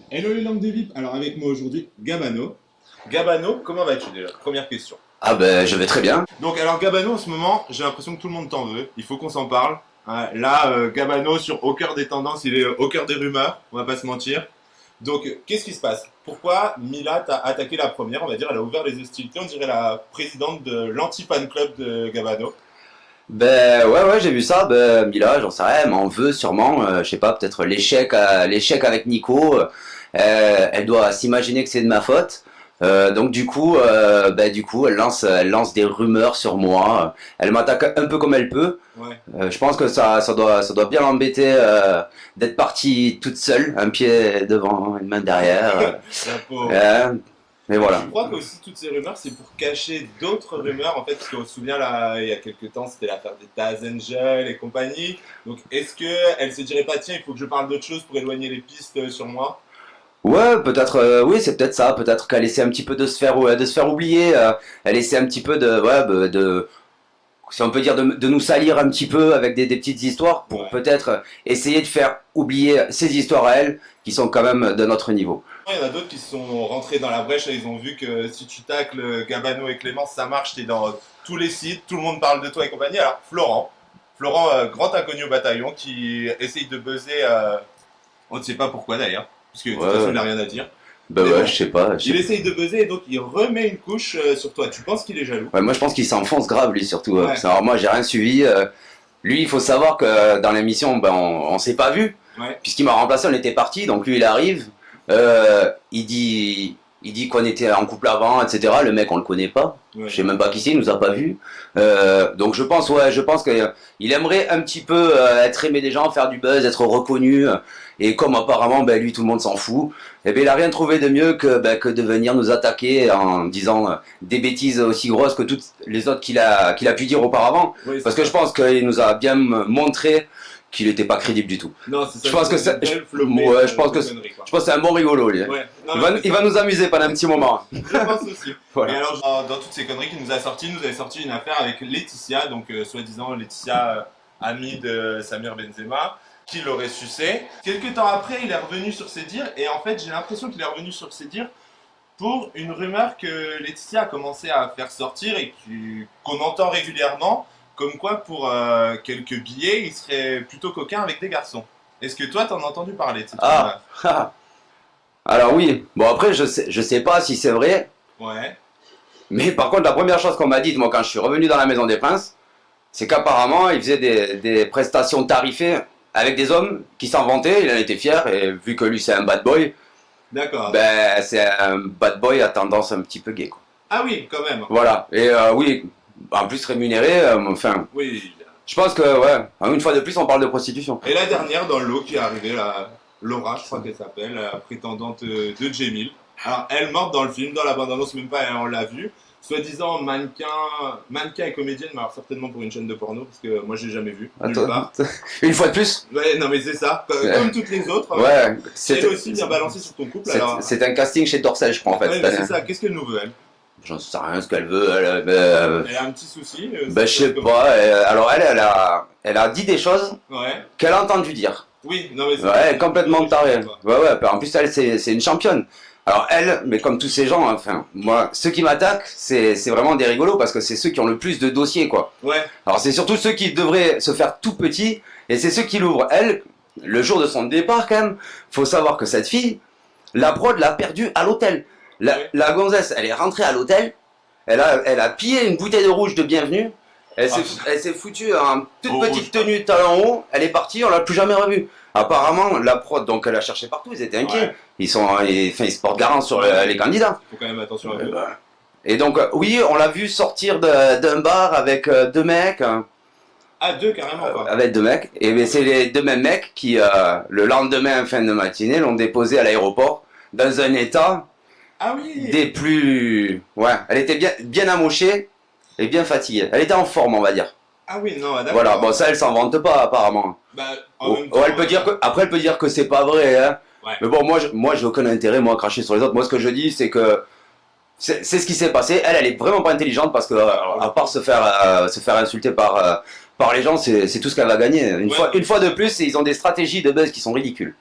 Hello les langues des VIP, alors avec moi aujourd'hui Gabano. Gabano, comment vas-tu déjà? Première question. Ah ben je vais très bien. Donc alors Gabano en ce moment, j'ai l'impression que tout le monde t'en veut, il faut qu'on s'en parle. Là, Gabano au cœur des tendances, il est au cœur des rumeurs, on va pas se mentir. Donc qu'est-ce qui se passe? Pourquoi Mila t'a attaqué la première, on va dire, elle a ouvert les hostilités, on dirait la présidente de l'anti-fan club de Gabano. Ben ouais j'ai vu ça. Ben Mila, j'en sais rien, elle m'en veut sûrement. Je sais pas, peut-être l'échec avec Nico. Elle doit s'imaginer que c'est de ma faute. Donc du coup elle lance des rumeurs sur moi. Elle m'attaque un peu comme elle peut. Ouais, Je pense que ça doit bien l'embêter d'être partie toute seule, un pied devant, une main derrière. la pauvre. Mais voilà. Je crois que aussi toutes ces rumeurs, c'est pour cacher d'autres rumeurs, en fait, parce qu'on se souvient, là, il y a quelques temps, c'était l'affaire des Taz Angel et compagnie. Donc, est-ce qu'elle se dirait pas, tiens, il faut que je parle d'autre chose pour éloigner les pistes sur moi? Ouais, peut-être, oui, c'est peut-être ça. Peut-être qu'elle essaie un petit peu de se faire oublier. Elle essaie un petit peu si on peut dire, de nous salir un petit peu avec des petites histoires pour Ouais. peut-être essayer de faire oublier ces histoires à elle qui sont quand même de notre niveau. Il y en a d'autres qui sont rentrés dans la brèche et ils ont vu que si tu tacles Gabano et Clémence, ça marche, t'es dans tous les sites, tout le monde parle de toi et compagnie. Alors, Florent, grand inconnu au bataillon, qui essaye de buzzer, on ne sait pas pourquoi d'ailleurs, parce que de toute façon, il Ouais, n'a rien à dire. bah Mais ouais, bon, je sais pas. il essaye de buzzer et donc il remet une couche sur toi. Tu penses qu'il est jaloux? Ouais, moi, je pense qu'il s'enfonce grave, lui, surtout. Ouais, Alors, moi, j'ai rien suivi. Lui, il faut savoir que dans l'émission, ben, on s'est pas vu. ouais, Puisqu'il m'a remplacé, on était parti. Donc, lui, il arrive. Il dit qu'on était en couple avant, etc. Le mec, on le connaît pas. ouais. Je sais même pas qui c'est, il nous a pas vu. Donc, je pense qu'il aimerait un petit peu être aimé des gens, faire du buzz, être reconnu. Et comme apparemment, ben, lui, tout le monde s'en fout. Et ben, il a rien trouvé de mieux que de venir nous attaquer en disant des bêtises aussi grosses que toutes les autres qu'il a pu dire auparavant. Oui, c'est Parce que ça. je pense qu'il nous a bien montré qu'il n'était pas crédible du tout. Non, c'est ça. Je pense que c'est c'est, une je, belle flopée ouais, je pense de que conneries, quoi. je pense que c'est un bon rigolo, lui. Ouais, non, Il mais va, c'est il ça. va nous amuser pendant un petit moment. Je pense aussi. Et Voilà. alors, dans toutes ces conneries qu'il nous a sorties, il nous avait sorti une affaire avec Laetitia, donc soi-disant Laetitia, amie de Samir Benzema, qui l'aurait sucé. Quelques temps après, il est revenu sur ses dires, et en fait, j'ai l'impression qu'il est revenu sur ses dires pour une rumeur que Laetitia a commencé à faire sortir et qu'on entend régulièrement, comme quoi pour quelques billets, il serait plutôt coquin avec des garçons. Est-ce que toi, t'en as entendu parler de cette Ah, rumeur? alors oui. Bon après, je sais pas si c'est vrai, Ouais, mais par contre, la première chose qu'on m'a dit, moi, quand je suis revenu dans la Maison des Princes, c'est qu'apparemment, il faisait des prestations tarifées avec des hommes qui s'en vantaient. Il en était fier et vu que lui, c'est un bad boy, d'accord. ben c'est un bad boy à tendance un petit peu gay, quoi. Ah oui, quand même. Voilà. Et oui, en plus rémunéré. Enfin, Oui. je pense que ouais. Une fois de plus, on parle de prostitution. Et la dernière dans le lot qui est arrivée, là, Laura, je crois qu'elle s'appelle, la prétendante de Jamil. Alors, elle morte dans le film, dans la bande-annonce, même pas, on l'a vu. Soi-disant mannequin et comédienne, mais alors certainement pour une chaîne de porno, parce que moi j'ai jamais vu, nulle Attends, part. une fois de plus. Ouais, non mais c'est ça, comme toutes les autres, Ouais, elle aussi vient balancer sur ton couple, alors... c'est un casting chez Dorsel, je crois, en fait, Ouais, cette mais c'est année. ça, qu'est-ce qu'elle nous veut, elle? J'en sais rien ce qu'elle veut. Elle a un petit souci, Ben, je sais pas. Alors, elle a dit des choses Ouais, qu'elle a entendu dire. oui, non mais c'est... Ouais, elle est complètement tarée. quoi. Ouais, ouais. En plus, elle, c'est une championne. Alors, elle, mais comme tous ces gens, enfin, moi, ceux qui m'attaquent, c'est vraiment des rigolos parce que c'est ceux qui ont le plus de dossiers, quoi. Ouais, Alors, c'est surtout ceux qui devraient se faire tout petits et c'est ceux qui l'ouvrent. Elle, le jour de son départ, quand même, faut savoir que cette fille, la prod l'a perdue à l'hôtel. Ouais. La gonzesse, elle est rentrée à l'hôtel, elle a pillé une bouteille de rouge de bienvenue, Ah, elle s'est foutue en toute au petite rouge, tenue talon haut, elle est partie, on l'a plus jamais revue. Apparemment, la prod, donc elle a cherché partout, ils étaient inquiets. ouais, Ils se portent garant sur les candidats. faut quand même attention à eux. Et donc, oui, on l'a vu sortir d'un bar avec deux mecs, Ah, deux carrément, quoi. et ben, c'est les deux mêmes mecs qui, le lendemain, fin de matinée, l'ont déposé à l'aéroport dans un état Ah oui. des plus... Ouais, elle était bien amochée et bien fatiguée. Elle était en forme, on va dire. Ah oui, non, d'accord. Voilà, bon, ça, elle s'en vante pas, apparemment. Bah, en même temps, Elle peut dire que... Après, elle peut dire que c'est pas vrai, hein. Ouais. Mais bon, moi, j'ai aucun intérêt, moi, à cracher sur les autres. Moi, ce que je dis, c'est que c'est ce qui s'est passé. Elle est vraiment pas intelligente parce que, à part se faire insulter par les gens, c'est tout ce qu'elle va gagner. Une fois de plus, ils ont des stratégies de buzz qui sont ridicules.